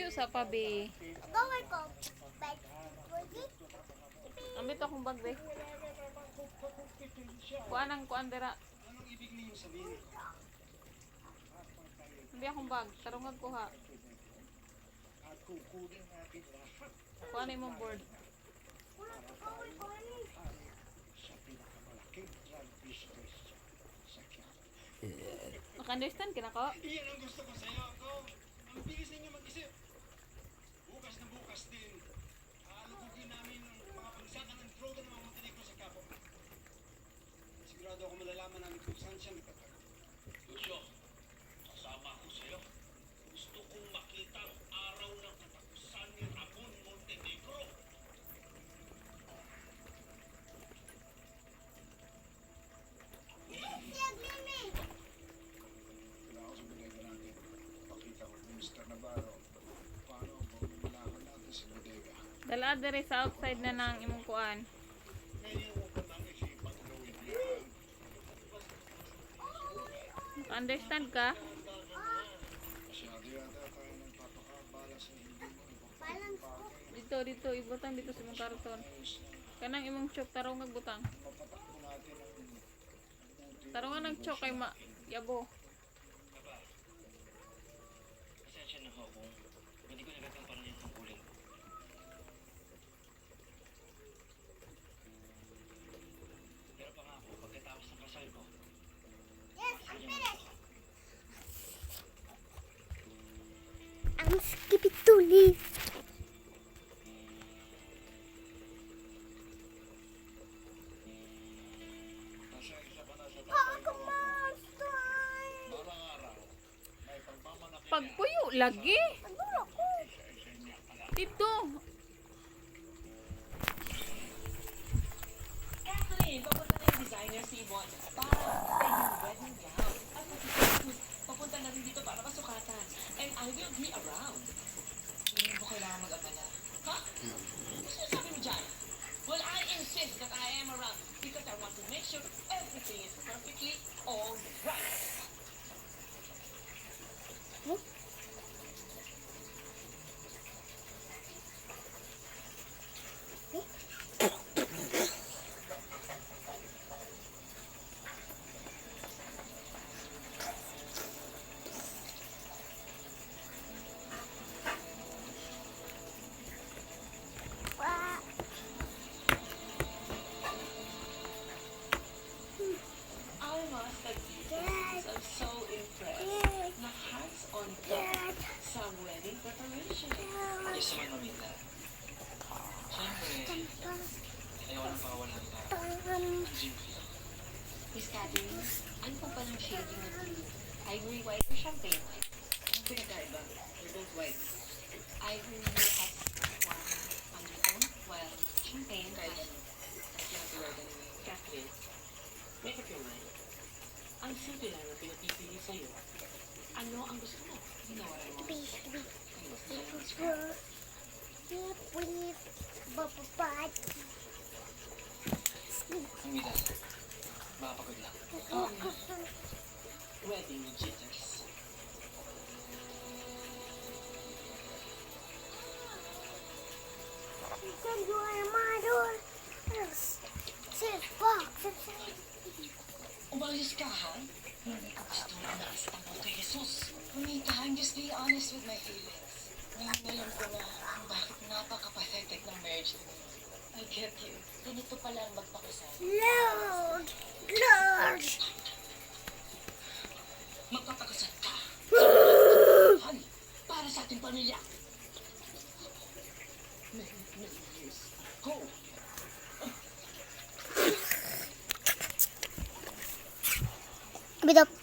sa pabi. Gawin ko. Bag. Ambit akong bag be. Kuan dira. Anong ibig niyo sabihin? Ambi akong bag. Tarungag ko ha. At kukunin natin lahat Kuan imong board. sa pinakamalaking drug business sa Quiapo. Naka-understand ka na ko? Iyan ang gusto ko sa'yo, Go. Ang bilis ninyo mag-isip. Bukas na bukas din. Aalugugin namin ang mga pagsakan ng droga ng mga Montenegro sa Quiapo. Sigurado ako malalaman namin kung saan siya nagtatago. Lucio, kasama ako sa'yo. Gusto kong makita ang araw ng katapusan ni Ramon Montenegro. Kailangan sa bodega natin. Pakita ko kung Mr. Navarro. Paano pagmulakan natin sa bodega. Dala diri sa outside na nang imong kuan. Ngayon mo pa namin siya ipag-gawin yan. Understand ka? Masyado yata tayo nagpapakabala sa hindi mo Balance ko. Dito ibutang dito sa imong karton. Kanang imong chok tarong butang. Mapatakbo natin ang buti. Tarungan ng chok kay yabo. Aba, pasensya na ho kung hindi ko nagagampanan yung tungkulin ko. Pero pangako, pagkatapos ng kasal ko, Yes, I'm finished. Ang skipituli. Nasa isa ka na sa Ako monster. Barang araw, may pagmamanakit Pagpuyo lagi. Siguro ko. sa inyo pala. Dito. Kathleen, papunta na yung designer si Yvonne para sa iyong wedding gown. At pati papunta na rin dito para masukatan. And I will be around. Hindi mo kailangan mag-abala. Ha? Ano sinasabi mo dyan? Well, I insist that I am around because I want to make sure everything is perfectly all right. Wow. I must admit, I'm so impressed. Yes. Na hands-on ka Dad. sa wedding preparation. yes naman mamita. Siyempre, ayaw nang pawalan ka. Gym fee. Miss Catherine, ano po palang shading ng blue? Ivory white or champagne white? Ang pinagkaiba, they're both white. Ivory has one undertone, while champagne Kahit has... ano, you have to wear it anyway. Catherine, make up your mind. Ang simple lang ang pinapipili sa'yo. Ano ang gusto mo? You know what I want. Beep, beep, Ano mas beep, gusto beep, beep, bababad. Mamita, makapagod lang. Wedding jitters. Send you a mother. Sit box. Umalis ka, ha? Hindi ko gusto na nakasita mo kay Jesus. Mamita, I'm just being honest with my feelings. Ngayon ko na kung bakit napaka-pathetic ng marriage mo. I get you. Ganito pala ang magpakasal. Lord. Lord. Magpapakasal ka. Honey, para sa ating pamilya. Many years. Go! Bidop.